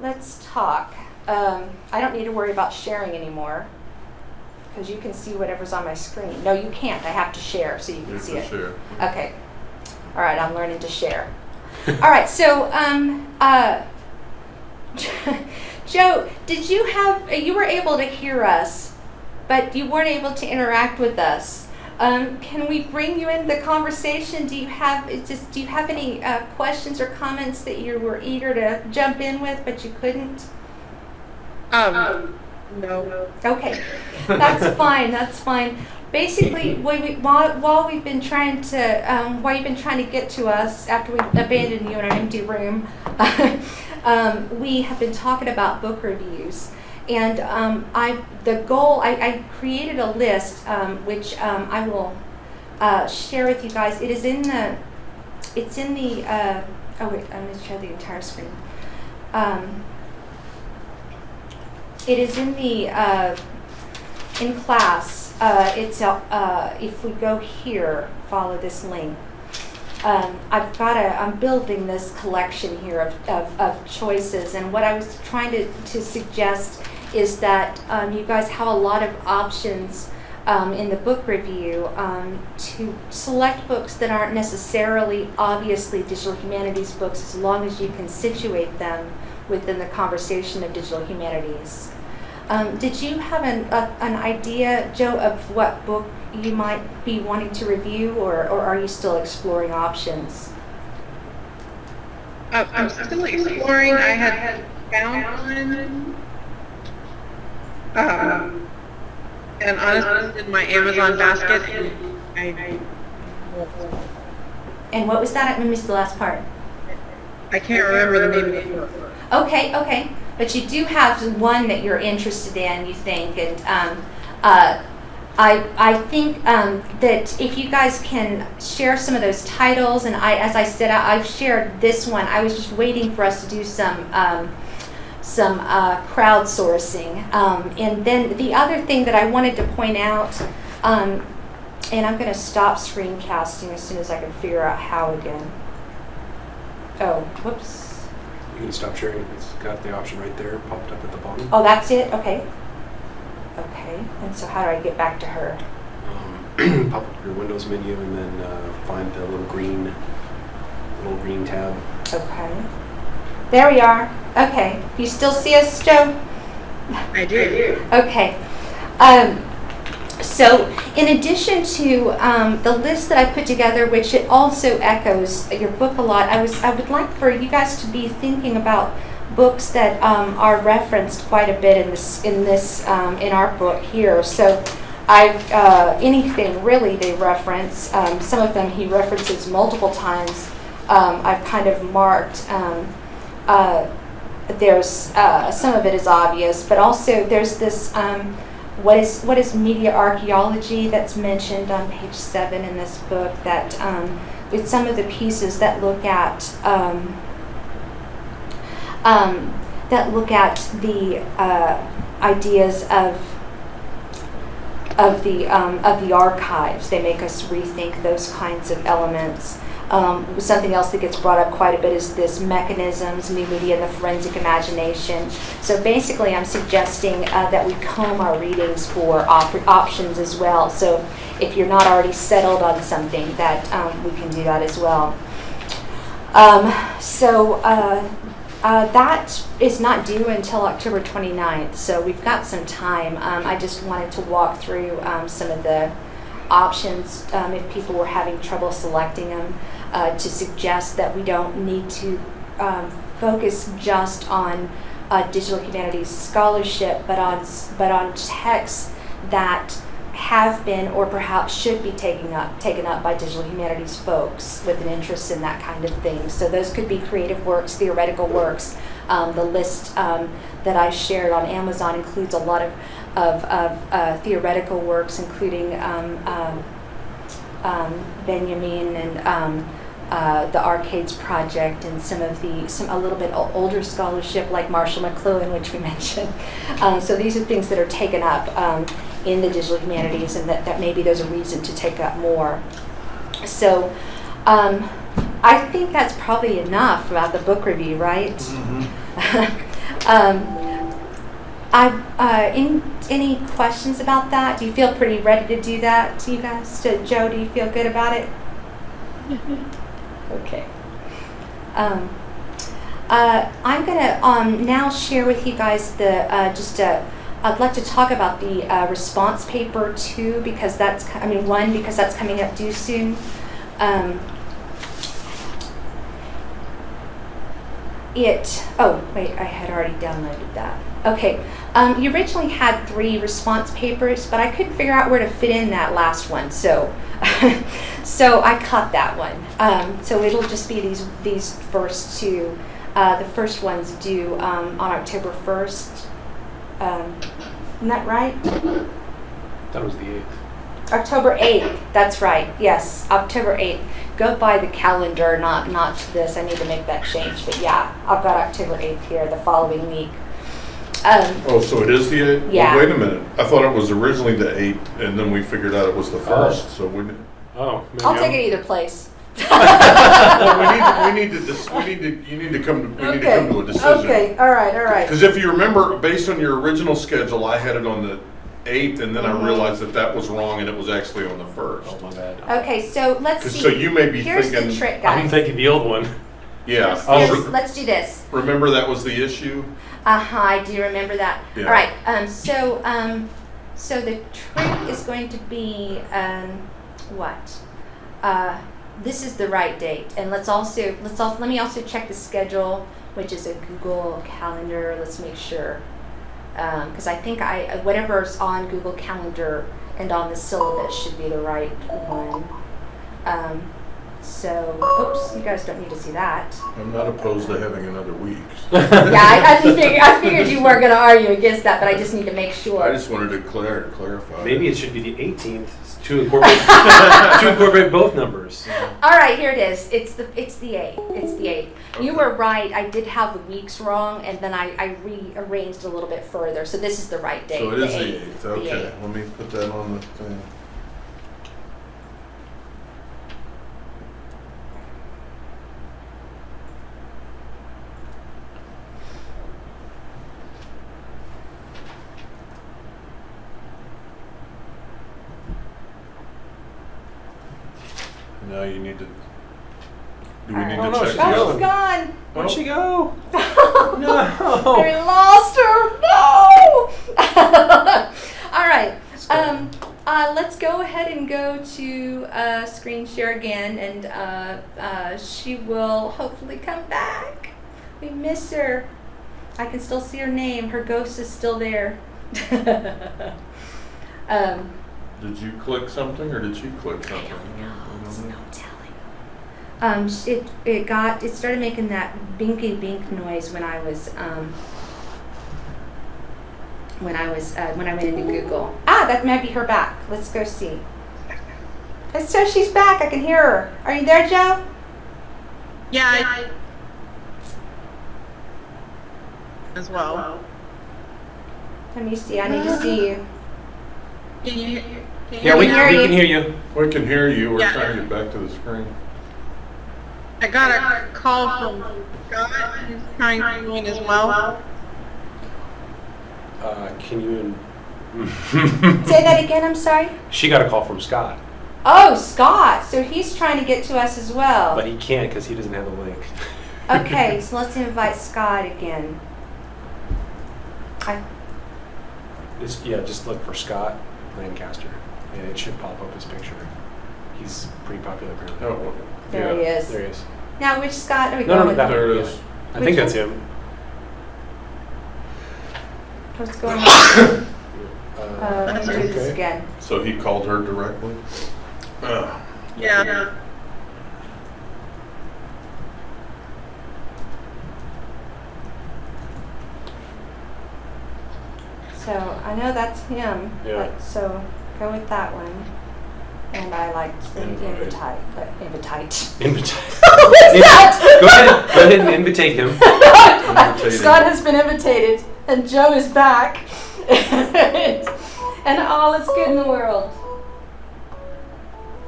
let's talk. I don't need to worry about sharing anymore because you can see whatever's on my screen. No, you can't. I have to share so you can see it. Share. Okay. All right, I'm learning to share. All right, so Joe, did you were able to hear us, but you weren't able to interact with us. Can we bring you into the conversation? Do you have any questions or comments that you were eager to jump in with, but you couldn't? No. Okay, that's fine. That's fine. Basically, while you've been trying to get to us after we abandoned you in an empty room, we have been talking about book reviews. And I created a list, which I will share with you guys. It's in the, oh wait, I'm going to share the entire screen. It is in the, in class, if we go here, follow this link. I'm building this collection here of choices, and what I was trying to suggest is that you guys have a lot of options in the book review to select books that aren't necessarily obviously digital humanities books, as long as you can situate them within the conversation of digital humanities. Did you have an idea, Joe, of what book you might be wanting to review, or are you still exploring options? I'm still exploring. I had found one, and honestly, in my Amazon basket, And what was that? I missed the last part. I can't remember the name of the book. Okay. But you do have one that you're interested in, you think, and I think that if you guys can share some of those titles, and as I said, I've shared this one. I was just waiting for us to do some crowdsourcing, and then the other thing that I wanted to point out, and I'm going to stop screencasting as soon as I can figure out how again. Oh, whoops. You can stop sharing. It's got the option right there, popped up at the bottom. Oh, that's it? Okay. And so how do I get back to her? Pop up your Windows menu and then find the little green tab. Okay. There we are. Okay. You still see us, Joe? I do. Okay. So in addition to the list that I put together, which it also echoes your book a lot, I would like for you guys to be thinking about books that are referenced quite a bit in our book here. So anything really they reference. Some of them he references multiple times. I've kind of marked. There's some of it is obvious, but also there's this. What is media archaeology that's mentioned on page 7 in this book, that with some of the pieces that look at the ideas of the archives. They make us rethink those kinds of elements. Something else that gets brought up quite a bit is this mechanisms, new media, and the forensic imagination. So basically I'm suggesting that we comb our readings for options as well. So if you're not already settled on something, that we can do that as well. That is not due until October 29th, so we've got some time. I just wanted to walk through some of the options if people were having trouble selecting them, to suggest that we don't need to focus just on digital humanities scholarship, but on texts that have been or perhaps should be taken up by digital humanities folks with an interest in that kind of thing. So those could be creative works, theoretical works. The list that I shared on Amazon includes a lot of theoretical works, including Benjamin and the Arcades Project, and some a little bit older scholarship like Marshall McLuhan, which we mentioned. So these are things that are taken up in the digital humanities, and that maybe there's a reason to take up more. So I think that's probably enough about the book review, right? Mm-hmm. Any questions about that? Do you feel pretty ready to do that? Do you guys? Joe, do you feel good about it? Okay. I'm gonna now share with you guys the I'd like to talk about the response paper too, because that's because that's coming up due soon. Oh wait, I had already downloaded that. Okay, you originally had 3 response papers, but I couldn't figure out where to fit in that last one, so so I cut that one. So it'll just be these first 2. The first one's due on October 1st. Isn't that right? That was the 8th. October 8th. That's right. Yes, October 8th. Go by the calendar, not this. I need to make that change. But yeah, I've got October 8th here, the following week. So it is the 8th? Yeah. Well, wait a minute. I thought it was originally the 8th, and then we figured out it was the 1st. So we. Oh, maybe I'll take it either place. Well, we need to come to a decision. Okay. All right. Because if you remember, based on your original schedule, I had it on the 8th, and then I realized that was wrong, and it was actually on the 1st. Oh, my bad. Okay, so let's see. So you may be Here's thinking. the trick, guys. I'm thinking the old one. Yeah. Let's do this. Remember that was the issue? I do remember that. Yeah. All right. So the trick is going to be what? This is the right date, and let me also check the schedule, which is a Google Calendar. Let's make sure, because I think whatever's on Google Calendar and on the syllabus should be the right one. Oops, you guys don't need to see that. I'm not opposed to having another week. Yeah, I figured you weren't going to argue against that, but I just need to make sure. I just wanted to clarify. Maybe it should be the 18th to incorporate both numbers. All right, here it is. It's the 8th. It's the 8th. Okay. You were right. I did have the weeks wrong, and then I rearranged a little bit further. So this is the right date. So it is the 8th. Okay, the 8th. Let me put that on the thing. Now you need to. Do we need to check the Oh, other? she's gone. Where'd she go? No. We lost her. No. All right. Let's go ahead and go to screen share again, and she will hopefully come back. We miss her. I can still see her name. Her ghost is still there. Did you click something, or did she click something? I don't know. It's no telling. It started making that binky bink noise when I went into Google. That might be her back. Let's go see. So she's back. I can hear her. Are you there, Joe? Yeah. As well. Let me see. I need to see you. Can you Yeah, we can hear you. We can hear you. We're Yeah. trying to get back to the screen. I got a call from Scott, who's trying to join as well. Can you? Say that again. I'm sorry. She got a call from Scott, Oh, Scott. So he's trying to get to us as well. but he can't because he doesn't have the link. Okay, so let's invite Scott again. Just look for Scott Lancaster, and it should pop up his picture. He's pretty popular apparently. Oh, well, There yeah. he is. There he is. Now, which Scott are we No, going no, with? that There it yeah. is. I think that's him. What's going on? Let's do this okay. again. So he called her directly? Yeah. So I know that's him. Yeah. So go with that one. And I like Invite. invite. Go ahead and invitate him. Scott has been invitated, and Joe is back, and all is good in the world.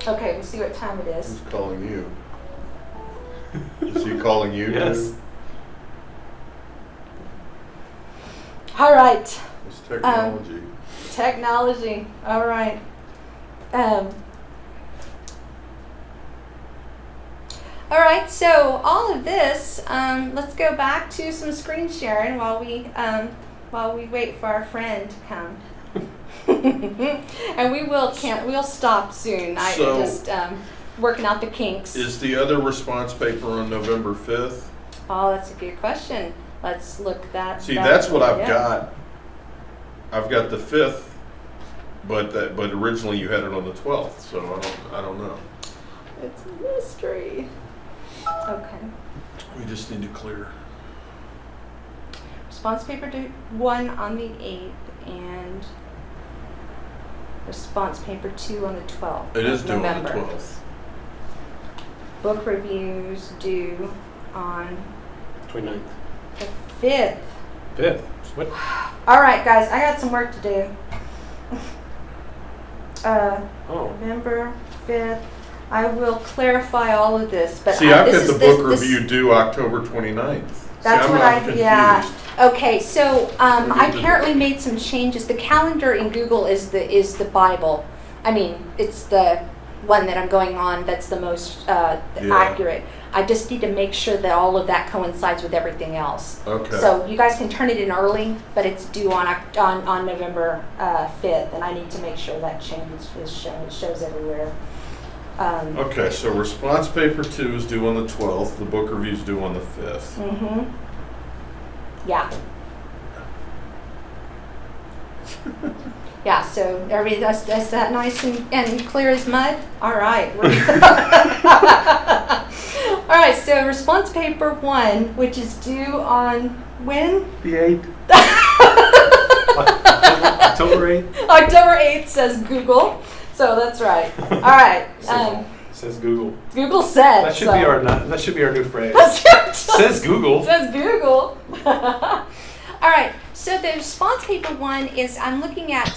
Okay, we'll see what time it is. Who's calling you? Is he calling you? Yes. too? All right. It's technology. Technology. All right. All right. So all of this. Let's go back to some screen sharing while we wait for our friend to come. And we'll stop soon. I So- just working out the kinks. Is the other response paper on November 5th? Oh, that's a good question. Let's look that. See, that's what I've yeah. got. I've got the 5th, but originally you had it on the 12th, so I don't know. It's a mystery. Okay. We just need to clear. Response paper 1 on the 8th and response paper 2 on the 12th. It is of due on the November. 12th. Book reviews due on 29th. the 5th. 5th. What? All right, guys, I got some work to do. Oh. November 5th. I will clarify all of this, but See, I've this got is the this- book this- review due October 29th. That's See, what I'm I, yeah. confused. Okay, so I We need to- apparently made some changes. The calendar in Google is the Bible. I mean, it's the one that I'm going on that's the most accurate. I just need to make sure that all of that coincides with everything else. Okay. So you guys can turn it in early, but it's due on November 5th, and I need to make sure that change is shown. It shows everywhere. Okay, so response paper 2 is due on the 12th. The book review is due on the 5th. Mm-hmm. Yeah. Yeah, so everybody, that's that nice and clear as mud? All right. All right, so response paper 1, which is due on when? The 8th. October 8th. October 8th says Google, so that's right. All right. Says Google. Google said. That should so. be our that should be our new phrase. Says Google. Says Google. All right. So the response paper 1 is I'm looking at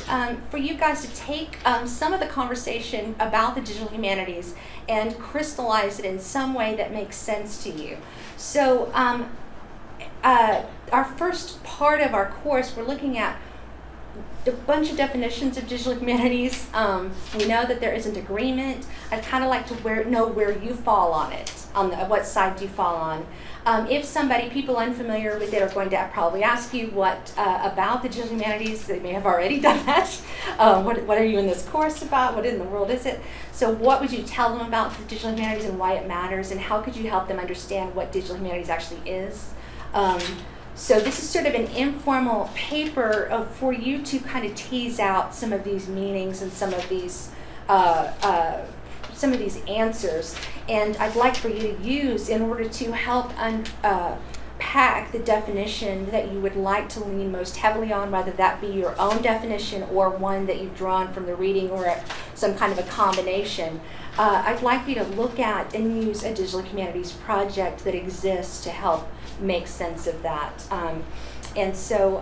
for you guys to take some of the conversation about the digital humanities and crystallize it in some way that makes sense to you. So our first part of our course, we're looking at a bunch of definitions of digital humanities. We know that there isn't agreement. I'd kind of like to know where you fall on it, on what side do you fall on. If people unfamiliar with it are going to probably ask you what about the digital humanities, they may have already done that. What are you in this course about? What in the world is it? So what would you tell them about the digital humanities and why it matters, and how could you help them understand what digital humanities actually is? So this is sort of an informal paper for you to kind of tease out some of these meanings and some of these answers. And I'd like for you to use in order to help unpack the definition that you would like to lean most heavily on, whether that be your own definition or one that you've drawn from the reading or some kind of a combination. I'd like you to look at and use a digital humanities project that exists to help make sense of that. And so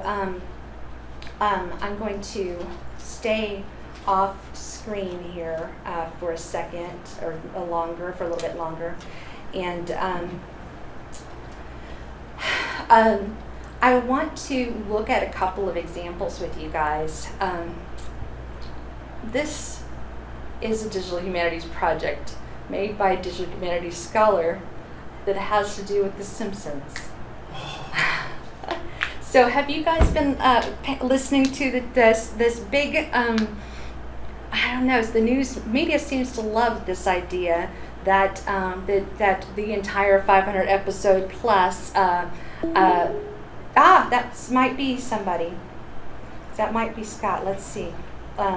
I'm going to stay off screen here for a second or for a little bit longer. And I want to look at a couple of examples with you guys. This is a digital humanities project made by a digital humanities scholar that has to do with The Simpsons. So have you guys been listening to this big, I don't know, the news media seems to love this idea that that the entire 500 episode plus, that might be somebody. That might be Scott. Let's see.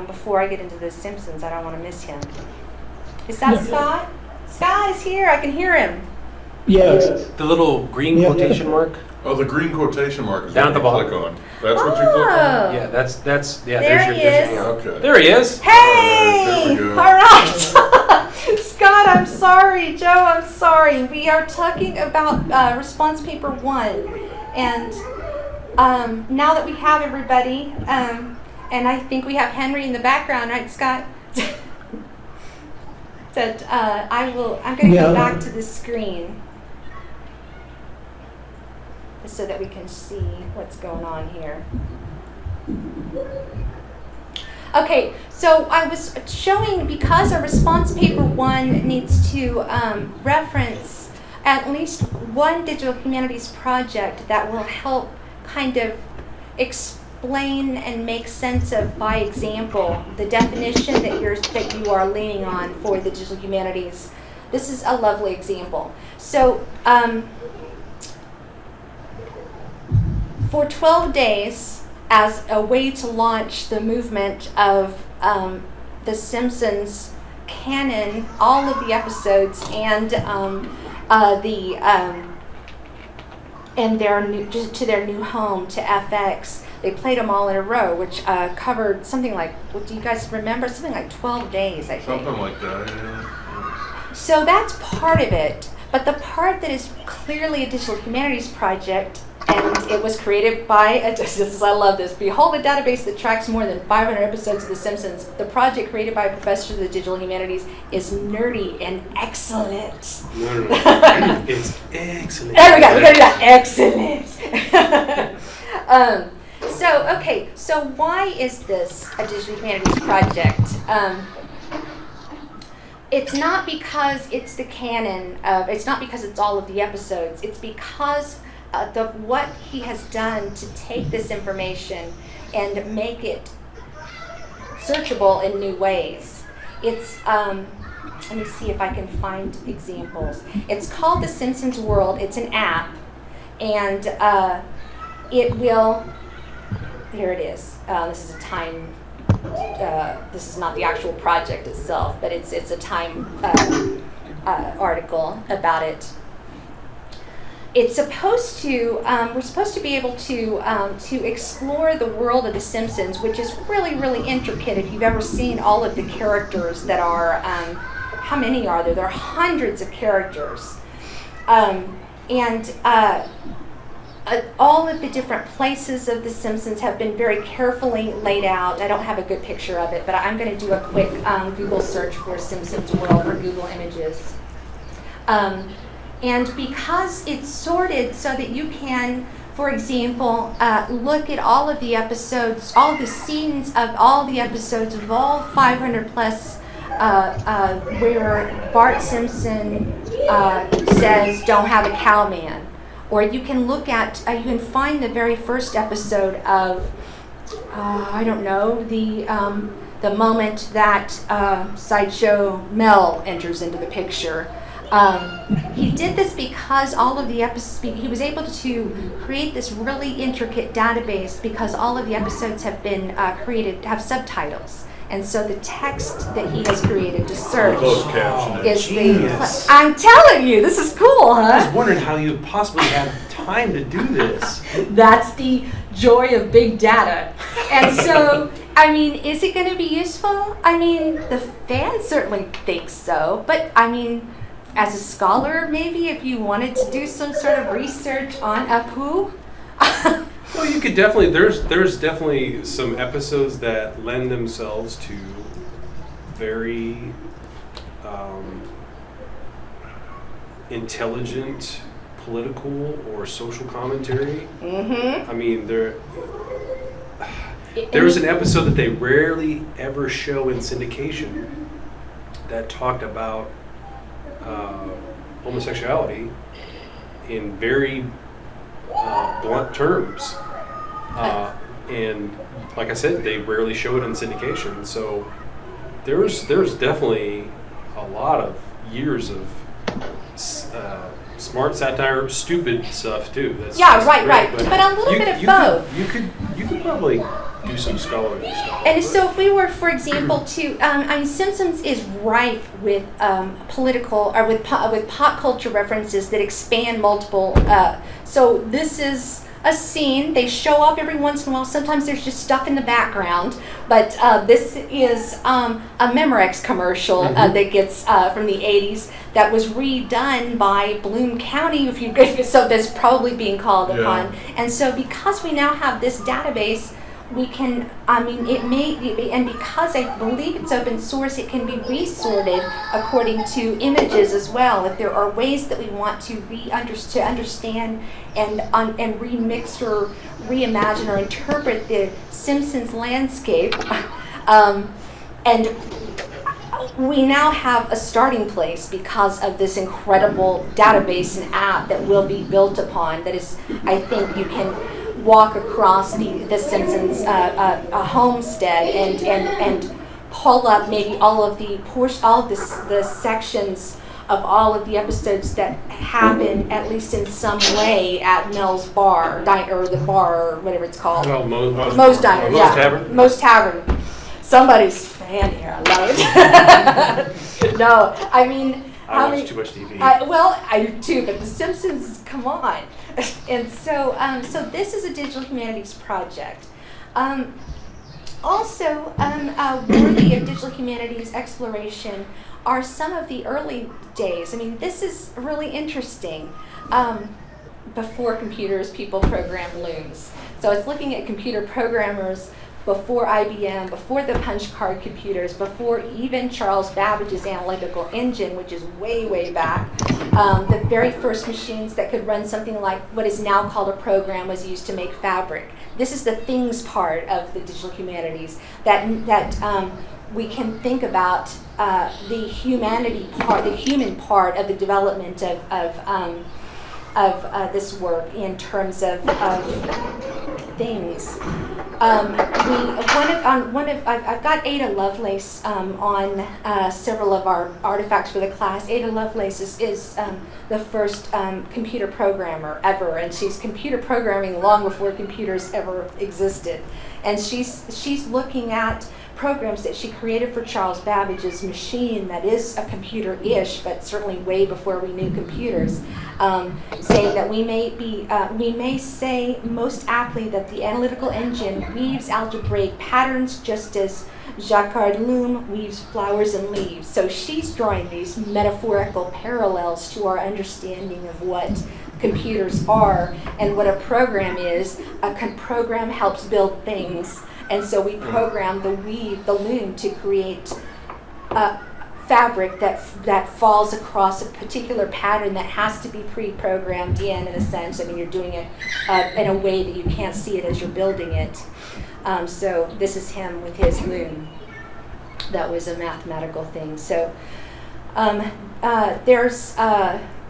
Before I get into The Simpsons, I don't want to miss him. Is that Scott? Scott is here. I can hear him. Yes. The little green quotation mark. Oh, the green quotation mark is Down what at the you bottom. click on. That's what you click on? Yeah, that's There there's he your is. hangout. Okay. There he is. Hey! There we go. All right. Scott, I'm sorry. Joe, I'm sorry. We are talking about response paper 1. And now that we have everybody, and I think we have Henry in the background, right, Scott? That I'm going to go back to the screen. so that we can see what's going on here. Okay, so I was showing, because a response paper 1 needs to reference at least one digital humanities project that will help kind of explain and make sense of, by example, the definition that you are leaning on for the digital humanities. This is a lovely example. So for 12 days, as a way to launch the movement of The Simpsons canon, all of the episodes and to their new home, to FX. They played them all in a row, which covered something like, what do you guys remember? Something like 12 days, I think. Something like that, yeah. So that's part of it. But the part that is clearly a digital humanities project, and it was created by, I love this, behold a database that tracks more than 500 episodes of The Simpsons. The project created by a professor of the digital humanities is nerdy and excellent. No. It's excellent. There we go, we got to do that. Excellent. So why is this a digital humanities project? It's not because it's the canon it's not because it's all of the episodes. It's because of what he has done to take this information and make it searchable in new ways. It's, let me see if I can find examples. It's called The Simpsons World. It's an app, and it will, here it is. This is a time, this is not the actual project itself, but it's a Time article about it. It's supposed to, we're supposed to be able to explore the world of The Simpsons, which is really, really intricate. If you've ever seen all of the characters that are, how many are there? There are hundreds of characters. All of the different places of The Simpsons have been very carefully laid out. I don't have a good picture of it, but I'm going to do a quick Google search for Simpsons World or Google Images. And because it's sorted so that you can, for example, look at all of the episodes, all the scenes of all the episodes of all 500 plus where Bart Simpson says, "Don't have a cowman." Or you can look at, you can find the very first episode of, I don't know, the moment that Sideshow Mel enters into the picture. He did this because all of the episodes, he was able to create this really intricate database because all of the episodes have been created, have subtitles. And so the text that he has created to search Closed captioning. is Genius. I'm telling you, this is cool, I was huh? wondering how you possibly had time to do this. That's the joy of big data. And so, I mean, is it going to be useful? I mean, the fans certainly think so. But, I mean, as a scholar, maybe if you wanted to do some sort of research on Apu. Well, you could definitely, there's definitely some episodes that lend themselves to very intelligent political or social commentary. Mm-hmm. I mean, there's an episode that they rarely ever show in syndication that talked about homosexuality in very blunt terms. And like I said, they rarely show it in syndication. So there's definitely a lot of years of smart satire, stupid stuff too. That's Right. great, But a little bit of both. You could probably do some scholarly stuff. And so if we were, for example, to, Simpsons is rife with political, or with pop culture references that expand multiple, so this is a scene, they show up every once in a while, sometimes there's just stuff in the background, but this is a Memorex commercial that gets from the 80s that was redone by Bloom County, so that's probably being called upon. And so because we now have this database, we can, it may be, and because I believe it's open source, it can be resorted according to images as well. If there are ways that we want to understand and remix or reimagine or interpret the Simpsons landscape, and we now have a starting place because of this incredible database and app that will be built upon. That is, I think you can walk across the Simpsons homestead and pull up maybe all of the sections of all of the episodes that happen at least in some way at Mel's bar, or the bar, or whatever it's called. Well, Moe's Diner, Moe's yeah. Tavern. Moe's Tavern. Somebody's fan here. I love it. No, I mean, I how watch many? too much TV. Well, I do too, but The Simpsons, come on. And so, so this is a digital humanities project. Also, worthy of digital humanities exploration are some of the early days. I mean, this is really interesting. Before computers, people programmed looms. So it's looking at computer programmers before IBM, before the punch card computers, before even Charles Babbage's analytical engine, which is way, way back. The very first machines that could run something like what is now called a program was used to make fabric. This is the things part of the digital humanities that we can think about the humanity part, the human part of the development of this work in terms of things. I've got Ada Lovelace on several of our artifacts for the class. Ada Lovelace is the first computer programmer ever, and she's computer programming long before computers ever existed. And she's looking at programs that she created for Charles Babbage's machine that is a computer-ish, but certainly way before we knew computers, saying that we may say most aptly that the analytical engine weaves algebraic patterns just as Jacquard loom weaves flowers and leaves. So she's drawing these metaphorical parallels to our understanding of what computers are and what a program is. A program helps build things. And so we program the loom to create fabric that falls across a particular pattern that has to be pre-programmed in a sense. I mean, you're doing it in a way that you can't see it as you're building it. So this is him with his loom. That was a mathematical thing. So there's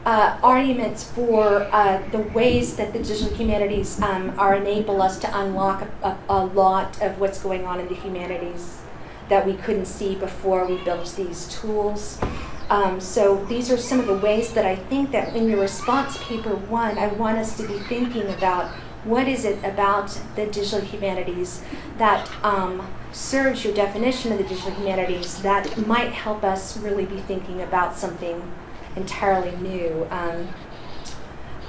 arguments for the ways that the digital humanities enable us to unlock a lot of what's going on in the humanities that we couldn't see before we built these tools. So these are some of the ways that I think that in your response paper 1, I want us to be thinking about what is it about the digital humanities that serves your definition of the digital humanities that might help us really be thinking about something entirely new.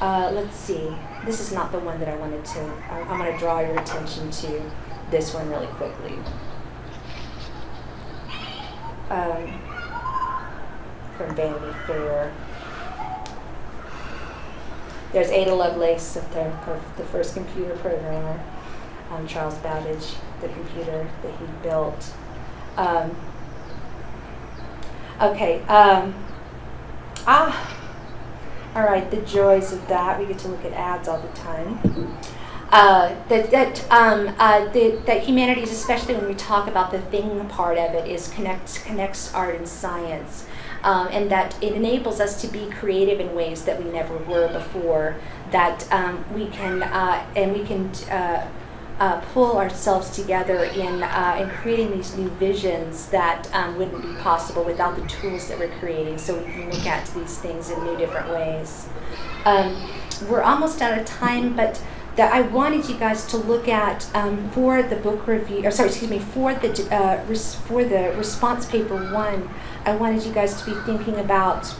Let's see. This is not the one that I wanted to. I'm going to draw your attention to this one really quickly. From Vanity Fair. There's Ada Lovelace, the first computer programmer. Charles Babbage, the computer that he built. Okay. All right, the joys of that. We get to look at ads all the time. That humanities, especially when we talk about the thing part of it, is connects art and science, and that it enables us to be creative in ways that we never were before. That we can pull ourselves together in creating these new visions that wouldn't be possible without the tools that we're creating. So we can look at these things in new different ways. We're almost out of time, but that I wanted you guys to look at for the book review, for the response paper 1. I wanted you guys to be thinking about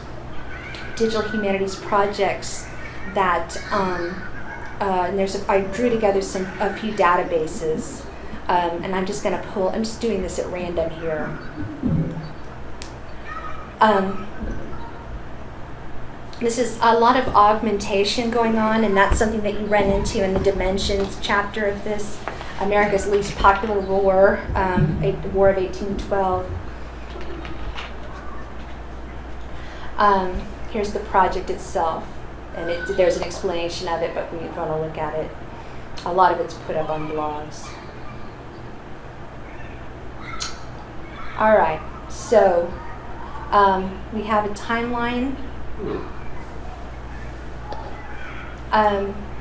digital humanities projects that. And I drew together a few databases, and I'm just going to pull. I'm just doing this at random here. This is a lot of augmentation going on, and that's something that you run into in the dimensions chapter of this. America's least popular war, the War of 1812. Here's the project itself, and there's an explanation of it, but we want to look at it. A lot of it's put up on blogs. All right, so we have a timeline.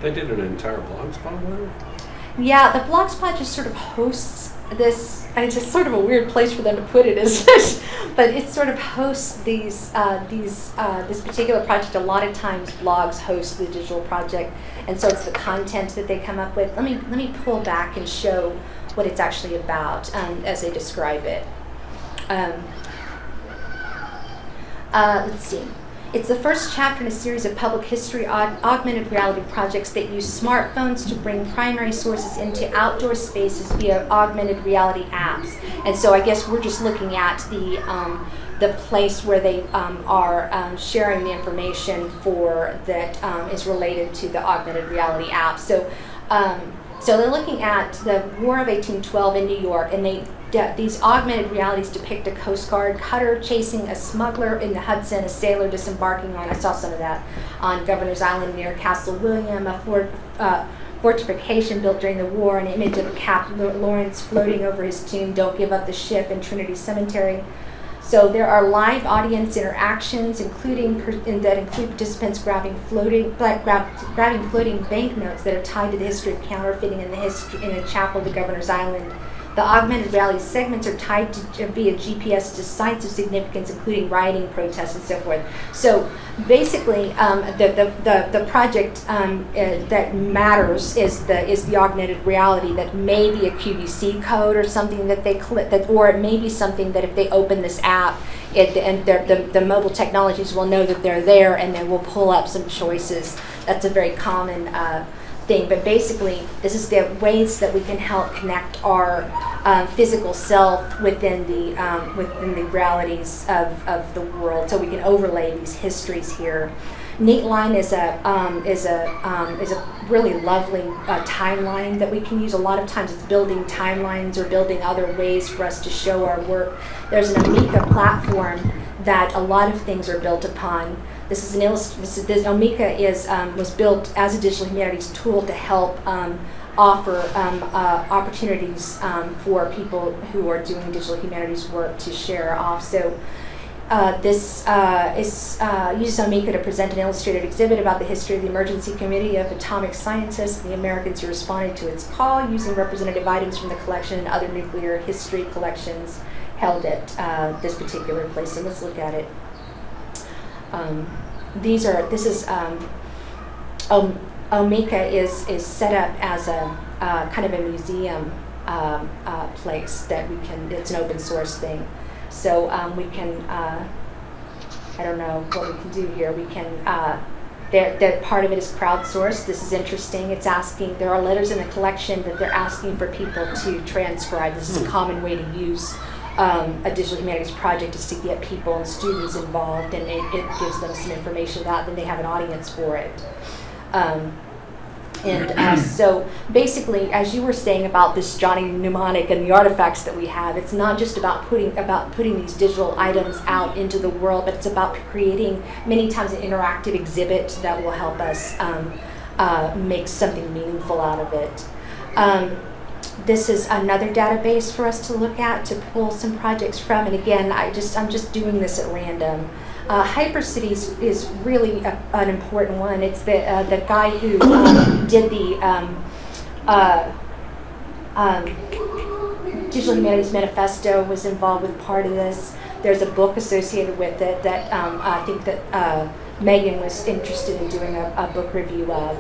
They did an entire blogspot with it? Yeah, the Blogspot just sort of hosts this. And it's just sort of a weird place for them to put it, but it sort of hosts this particular project. A lot of times, blogs host the digital project, and so it's the content that they come up with. Let me pull back and show what it's actually about as they describe it. Let's see. It's the first chapter in a series of public history augmented reality projects that use smartphones to bring primary sources into outdoor spaces via augmented reality apps. And so I guess we're just looking at the place where they are sharing the information for that is related to the augmented reality app. So they're looking at the War of 1812 in New York, and these augmented realities depict a Coast Guard cutter chasing a smuggler in the Hudson, a sailor disembarking on, I saw some of that, on Governor's Island near Castle William, a fortification built during the war, an image of Captain Lawrence floating over his tomb, Don't Give Up the Ship, in Trinity Cemetery. So there are live audience interactions, that include participants grabbing floating banknotes that are tied to the history of counterfeiting in a chapel of the Governor's Island. The augmented reality segments are tied via GPS to sites of significance, including rioting, protests, and so forth. So basically, the project that matters is the augmented reality. That may be a QVC code or something that they click, or it may be something that if they open this app, the mobile technologies will know that they're there, and then will pull up some choices. That's a very common thing, but basically this is the ways that we can help connect our physical self within the realities of the world, so we can overlay these histories here. Neatline is a really lovely timeline that we can use. A lot of times it's building timelines or building other ways for us to show our work. There's an Amica platform that a lot of things are built upon. This is Amica was built as a digital humanities tool to help offer opportunities for people who are doing digital humanities work to share off. So this uses Amica to present an illustrated exhibit about the history of the Emergency Committee of Atomic Scientists and the Americans who responded to its call, using representative items from the collection and other nuclear history collections held at this particular place. So let's look at it. Omeka is set up as a kind of a museum place that we can. It's an open source thing, so we can. I don't know what we can do here. We can. That part of it is crowdsourced. This is interesting. It's asking. There are letters in the collection that they're asking for people to transcribe. This is a common way to use a digital humanities project, is to get people and students involved, and it gives them some information about, then they have an audience for it. So basically, as you were saying about this Johnny mnemonic and the artifacts that we have, it's not just about putting these digital items out into the world, but it's about creating many times an interactive exhibit that will help us make something meaningful out of it. This is another database for us to look at, to pull some projects from. And again, I'm just doing this at random. Hypercities is really an important one. It's the guy who did the Digital Humanities Manifesto was involved with part of this. There's a book associated with it that I think that Megan was interested in doing a book review of.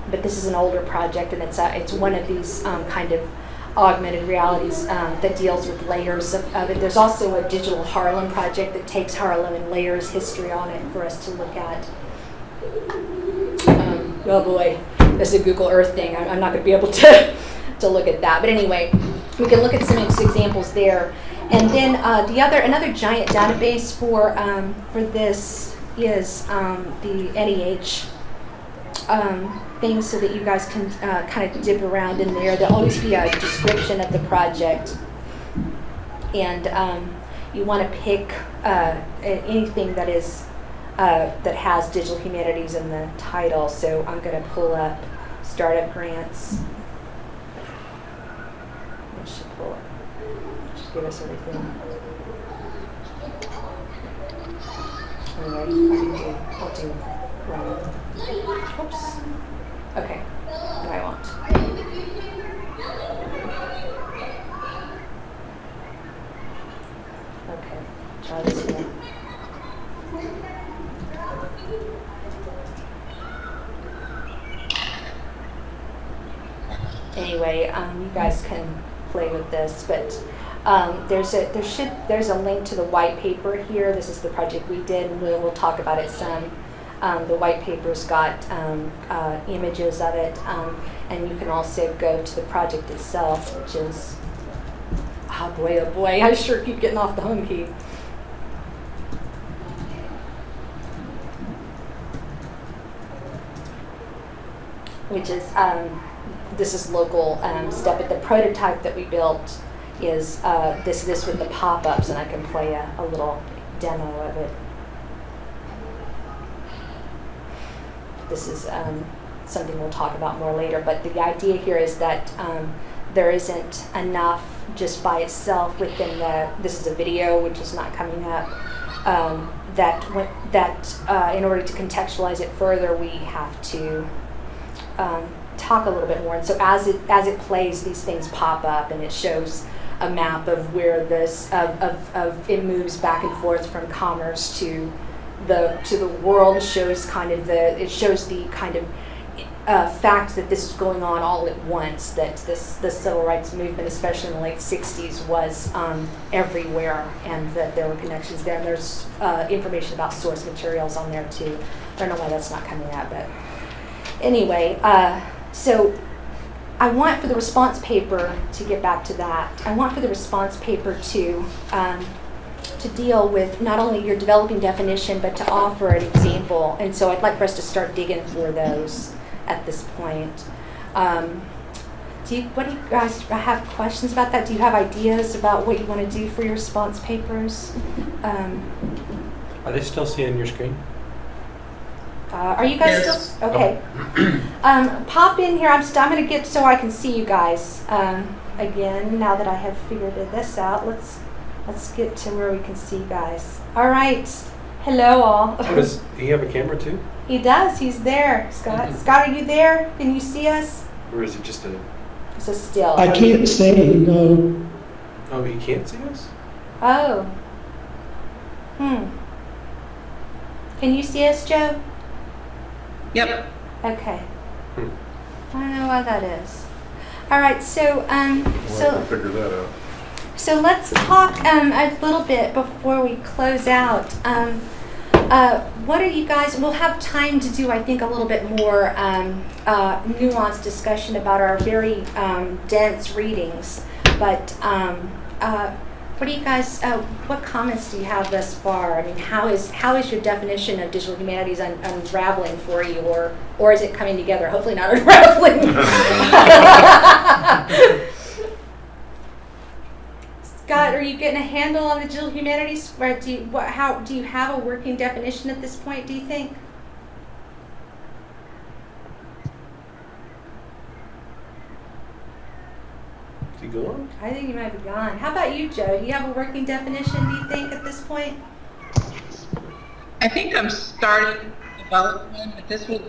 But this is an older project, and it's one of these kind of augmented realities that deals with layers of it. There's also a digital Harlem project that takes Harlem and layers history on it for us to look at. Oh boy, this is a Google Earth thing. I'm not going to be able to look at that. But anyway, we can look at some examples there. And then another giant database for this is the NEH. things so that you guys can kind of dip around in there. There'll always be a description of the project, and you want to pick anything that is that has digital humanities in the title. So I'm going to pull up startup grants. It should pull up. Just give us everything. Anyway, I'll do one. Oops. Okay. No, I won't. Okay. Try this one. Anyway, you guys can play with this, but there's a link to the white paper here. This is the project we did, and we'll talk about it some. The white paper's got images of it, and you can also go to the project itself, which is, oh boy, I sure keep getting off the home key. Which is, this is local stuff, but the prototype that we built is this with the pop-ups, and I can play a little demo of it. This is something we'll talk about more later, but the idea here is that there isn't enough just by itself within this is a video which is not coming up, in order to contextualize it further, we have to talk a little bit more. And so as it plays, these things pop up, and it shows a map of where it moves back and forth from commerce to the world. Shows it shows the kind of fact that this is going on all at once, that the civil rights movement, especially in the late 60s, was everywhere, and that there were connections there. And there's information about source materials on there too. I don't know why that's not coming out, but anyway, so I want for the response paper, to get back to that, I want for the response paper to deal with not only your developing definition, but to offer an example. And so I'd like for us to start digging for those at this point. What do you guys have questions about that? Do you have ideas about what you want to do for your response papers? Are they still seeing your screen? Are you guys still? Okay. Pop in here. I'm going to get so I can see you guys again. Now that I have figured this out, let's get to where we can see you guys. All right. Hello, all. Does he have a camera too? He does. He's there. Scott. Scott, are you there? Can you see us? Or is it just a? It's a still. I can't say no. Oh, he can't see us? Oh. Can you see us, Joe? Yep. Okay. I don't know why that is. All right. So We'll have to figure that out. So let's talk a little bit before we close out. What are you guys? We'll have time to do, I think, a little bit more nuanced discussion about our very dense readings. But what do you guys? What comments do you have thus far? I mean, how is your definition of digital humanities unraveling for you, or is it coming together? Hopefully not unraveling. Scott, are you getting a handle on the digital humanities? Or do you have a working definition at this point, do you think? Is he gone? I think you might be gone. How about you, Joe? Do you have a working definition, do you think, at this point? I think I'm starting development, but this was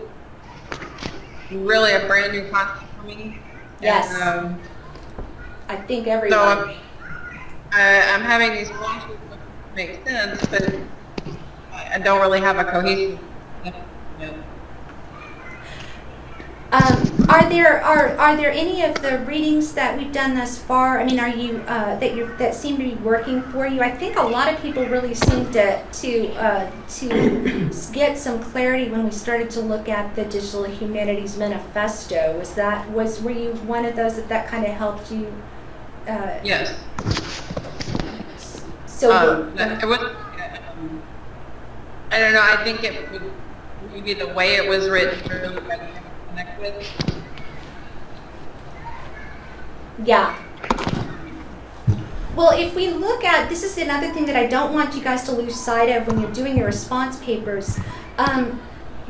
really a brand new concept for me. Yes. And, I think everyone. so I'm having these flashes which make sense, but I don't really have a cohesive. Are there any of the readings that we've done thus far? I mean, are you that seem to be working for you? I think a lot of people really seemed to get some clarity when we started to look at the Digital Humanities Manifesto. Were you one of those that kind of helped you? Yes. So I don't know. I think it would maybe the way it was written really connect with. Yeah. Well, if we look at, this is another thing that I don't want you guys to lose sight of when you're doing your response papers.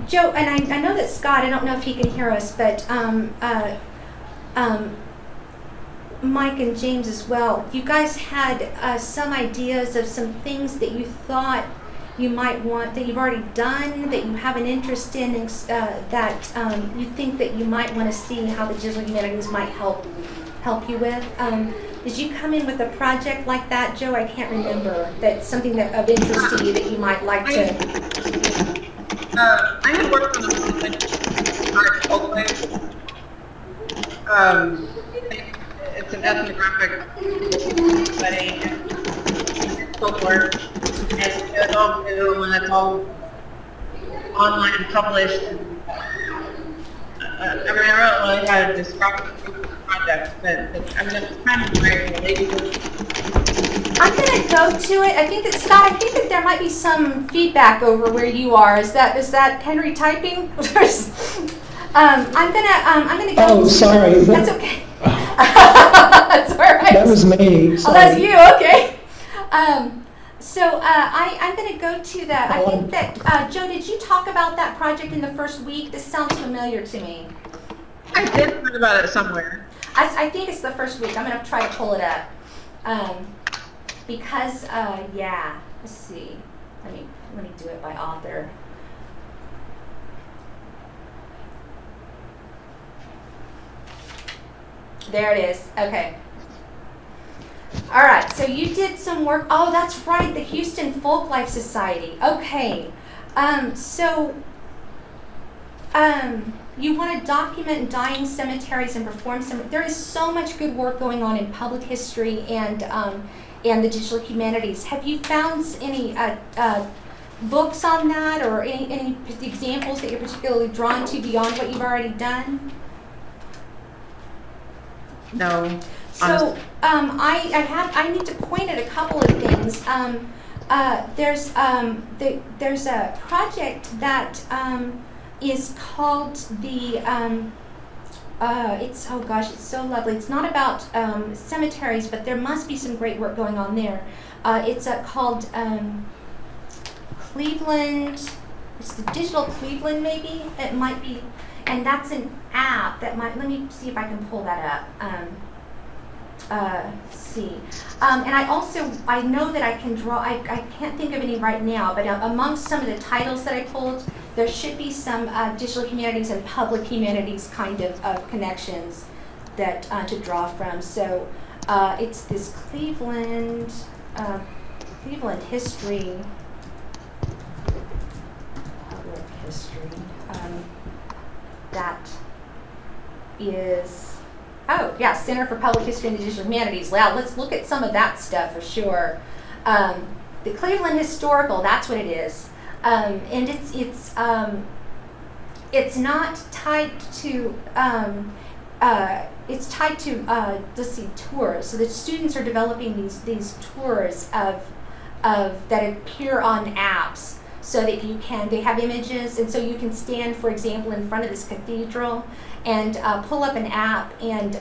Joe, and I know that Scott, I don't know if he can hear us, but Mike and James as well, you guys had some ideas of some things that you thought you might want, that you've already done, that you have an interest in, that you think that you might want to see how the digital humanities might help you with. Did you come in with a project like that, Joe? I can't remember. That's something that of interest to you that you might like to. I had worked on a project art Oakland. It's an ethnographic study and so forth. And it's all new and it's all online and published. I mean, I don't really know how to describe the project, but I mean, it's kind of very related. I'm going to go to it. I think that Scott, I think that there might be some feedback over where you are. Is that Henry typing? I'm gonna go. Oh, sorry. That's okay. That's all right. That was me. Oh, that's you. Okay. So I'm going to go to that. I think that Joe, did you talk about that project in the first week? This sounds familiar to me. I did read about it somewhere. I think it's the first week. I'm going to try to pull it up. Because, yeah, let's see. Let me do it by author. There it is. Okay. All right. So you did some work. Oh, that's right. The Houston Folklife Society. Okay. You want to document dying cemeteries and perform some. There is so much good work going on in public history and the digital humanities. Have you found any books on that, or any examples that you're particularly drawn to beyond what you've already done? No. So I need to point at a couple of things. There's a project that is called the it's so lovely. It's not about cemeteries, but there must be some great work going on there. It's called Cleveland. It's the Digital Cleveland, maybe it might be, and that's an app that might. Let me see if I can pull that up. Let's see. And I know that I can draw, I can't think of any right now, but amongst some of the titles that I pulled, there should be some digital humanities and public humanities kind of connections that to draw from. So it's this Cleveland history, public history, that is, oh, yeah, Center for Public History and the Digital Humanities. Well, let's look at some of that stuff for sure. The Cleveland Historical, that's what it is. And it's not tied to, it's tied to, let's see, tours. So the students are developing these tours of that appear on apps. So that they have images, and so you can stand, for example, in front of this cathedral and pull up an app, and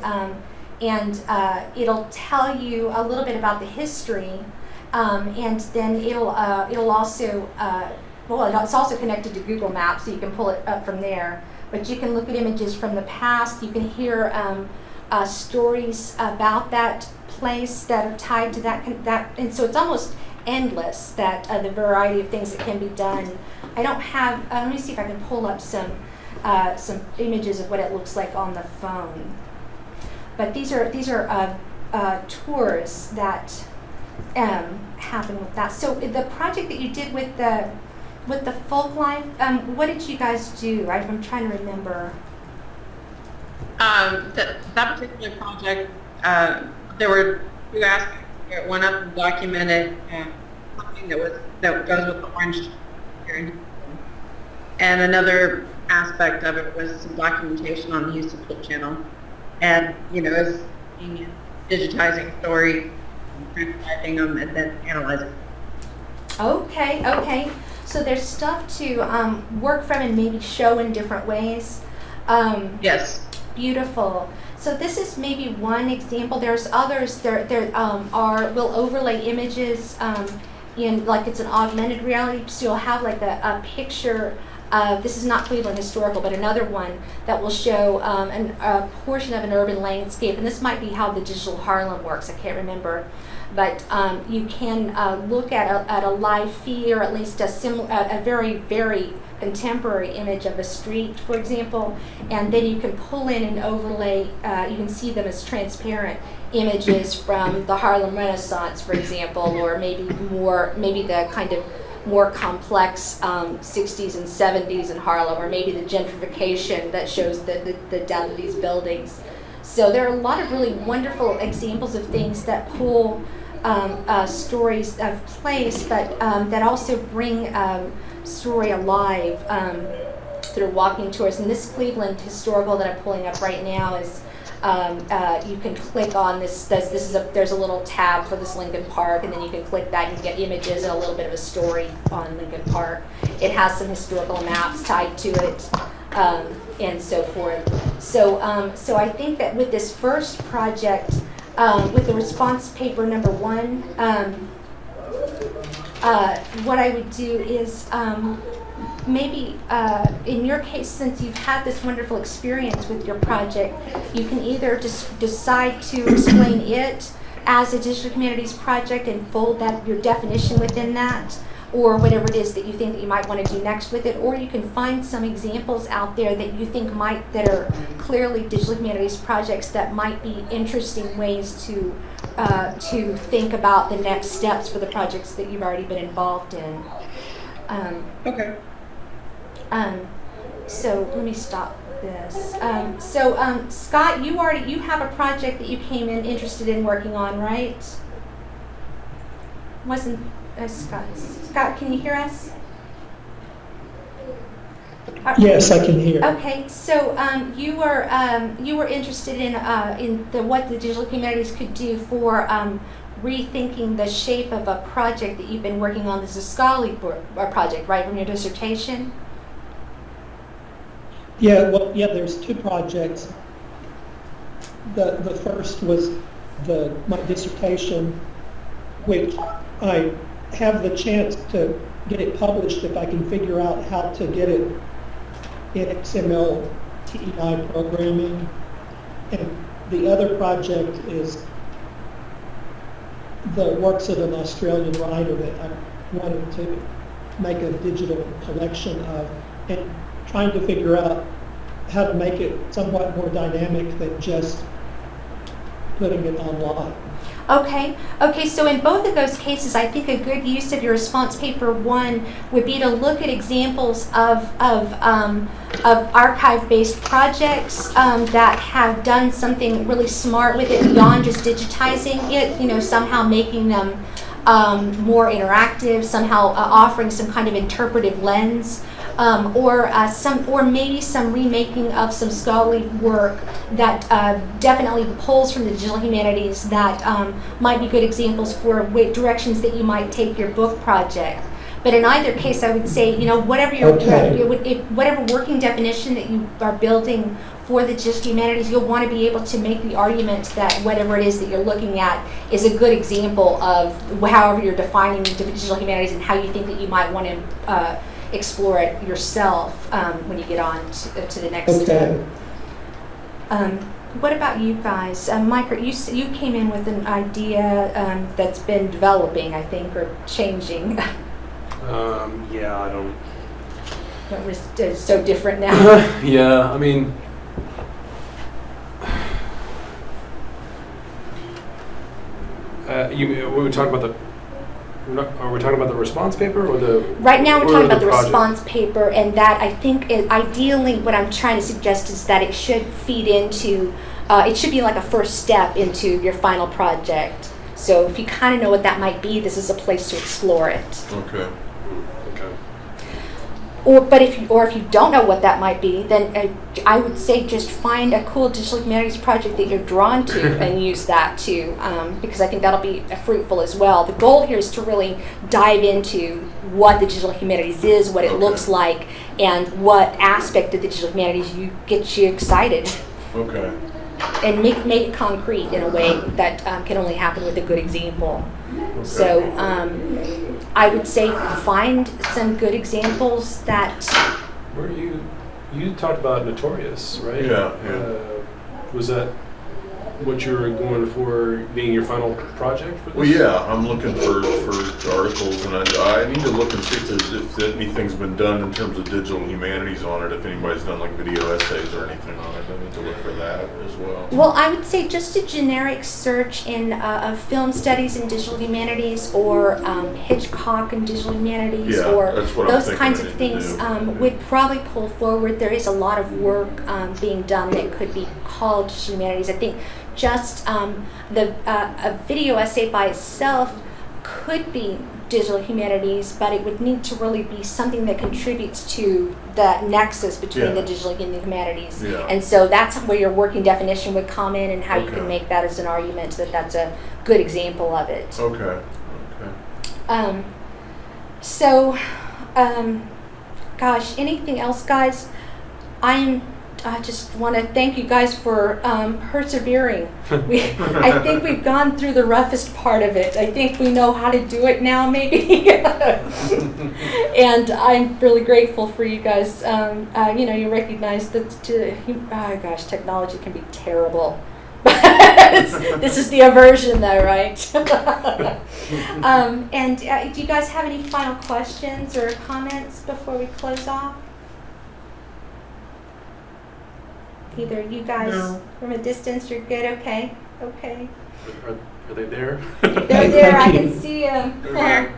it'll tell you a little bit about the history, and then it'll also it's also connected to Google Maps, so you can pull it up from there. But you can look at images from the past. You can hear stories about that place that are tied to that, and so it's almost endless, that the variety of things that can be done. I don't have. Let me see if I can pull up some images of what it looks like on the phone. But these are tours that happen with that. So the project that you did with the Folklife, what did you guys do? I'm trying to remember. That particular project, there were two aspects. It went up and documented something that goes with the orange here, and another aspect of it was some documentation on the Houston Flip Channel, and is digitizing stories, transcribing them, and then analyzing. Okay. So there's stuff to work from and maybe show in different ways. Yes. Beautiful. So this is maybe one example. There's others. Will overlay images in, like, it's an augmented reality. So you'll have like a picture. This is not Cleveland Historical, but another one that will show a portion of an urban landscape. And this might be how the digital Harlem works. I can't remember. But you can look at a live feed, or at least a very, very contemporary image of a street, for example, and then you can pull in and overlay. You can see them as transparent images from the Harlem Renaissance, for example, or maybe the kind of more complex 60s and 70s in Harlem, or maybe the gentrification that shows the death of these buildings. So there are a lot of really wonderful examples of things that pull stories of place, but that also bring story alive through walking tours. And this Cleveland Historical that I'm pulling up right now is, you can click on this. There's a little tab for this Lincoln Park, and then you can click that and you get images and a little bit of a story on Lincoln Park. It has some historical maps tied to it, and so forth. So I think that with this first project, with the response paper number 1, what I would do is maybe in your case, since you've had this wonderful experience with your project, you can either just decide to explain it as a digital humanities project and fold your definition within that, or whatever it is that you think that you might want to do next with it, or you can find some examples out there that you think that are clearly digital humanities projects that might be interesting ways to think about the next steps for the projects that you've already been involved in. Okay. So let me stop this. Scott, you have a project that you came in interested in working on, right? Wasn't Scott, can you hear us? Yes, I can hear. Okay, so you were interested in what the digital humanities could do for rethinking the shape of a project that you've been working on. This is a scholarly project, right, from your dissertation? Yeah, well, yeah, there's 2 projects. The first was my dissertation, which I have the chance to get it published if I can figure out how to get it in XML TEI programming. And the other project is the works of an Australian writer that I wanted to make a digital collection of, and trying to figure out how to make it somewhat more dynamic than just putting it online. Okay, so in both of those cases, I think a good use of your response paper 1 would be to look at examples of archive-based projects that have done something really smart with it beyond just digitizing it, somehow making them more interactive, somehow offering some kind of interpretive lens. Or maybe some remaking of some scholarly work that definitely pulls from the digital humanities that might be good examples for directions that you might take your book project. But in either case, I would say, whatever whatever working definition that you are building for the digital humanities, you'll want to be able to make the argument that whatever it is that you're looking at is a good example of however you're defining the digital humanities and how you think that you might want to explore it yourself when you get on to the next step. What about you guys? Mike, you came in with an idea that's been developing, I think, or changing. Yeah, I don't. It's so different now. Yeah, I mean, we were talking about are we talking about the response paper or the? Right now we're talking about the project? response paper, and that I think ideally what I'm trying to suggest is that it should feed into, it should be like a first step into your final project. So if you kind of know what that might be, this is a place to explore it. Okay. But if you don't know what that might be, then I would say just find a cool digital humanities project that you're drawn to and use that too, because I think that'll be fruitful as well. The goal here is to really dive into what the digital humanities is, what it looks like, and what aspect of the digital humanities gets you excited. Okay. And make it concrete in a way that can only happen with a good example. So I would say find some good examples that. Where you talked about Notorious, right? Yeah. Was that what you were going for being your final project for this? Well, yeah, I'm looking for articles, and I need to look and see if anything's been done in terms of digital humanities on it, if anybody's done like video essays or anything on it. I need to look for that as well. Well, I would say just a generic search in of film studies in digital humanities, or Hitchcock and digital humanities, Yeah, or that's what I'm those thinking kinds I of need to things do. would probably pull forward. There is a lot of work being done that could be called digital humanities. I think just a video essay by itself could be digital humanities, but it would need to really be something that contributes to the nexus between the digital and the humanities. Yeah. And so that's where your working definition would come in, and how you Okay. can make that as an argument that that's a good example of it. Okay. Gosh, anything else, guys? I just want to thank you guys for persevering. I think we've gone through the roughest part of it. I think we know how to do it now, maybe. And I'm really grateful for you guys. You recognize that, technology can be terrible. This is the aversion, though, right? Do you guys have any final questions or comments before we close off? Either you guys from a distance, you're good, okay? Okay. Are they there? They're there, I can see them. There.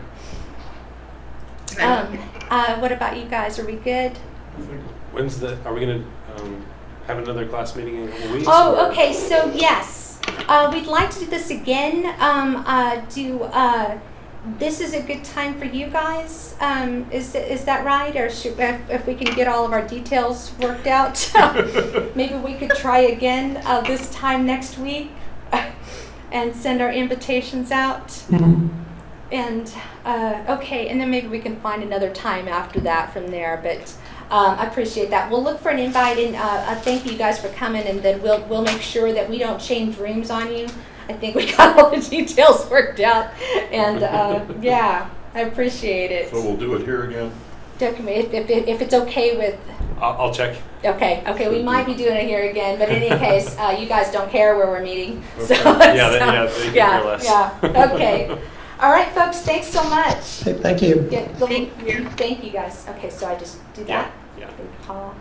What about you guys, are we good? Are we going to have another class meeting in a couple weeks? Oh, or- okay, so yes. We'd like to do this again. This is a good time for you guys. Is that right? Or if we can get all of our details worked out, maybe we could try again this time next week and send our invitations out. Mhm. And okay, and then maybe we can find another time after that from there. But I appreciate that. We'll look for an invite, and thank you guys for coming. And then we'll make sure that we don't change rooms on you. I think we got all the details worked out, and I appreciate it. So we'll do it here again? If it's okay with. I'll check. Okay, we might be doing it here again, but in any case, you guys don't care where we're meeting. So, Yeah, they could care less. Yeah, okay. All right, folks, thanks so much. Okay, thank you. Yeah, Thank you. Thank you, guys. Okay, so I just do that? Yeah. Paul.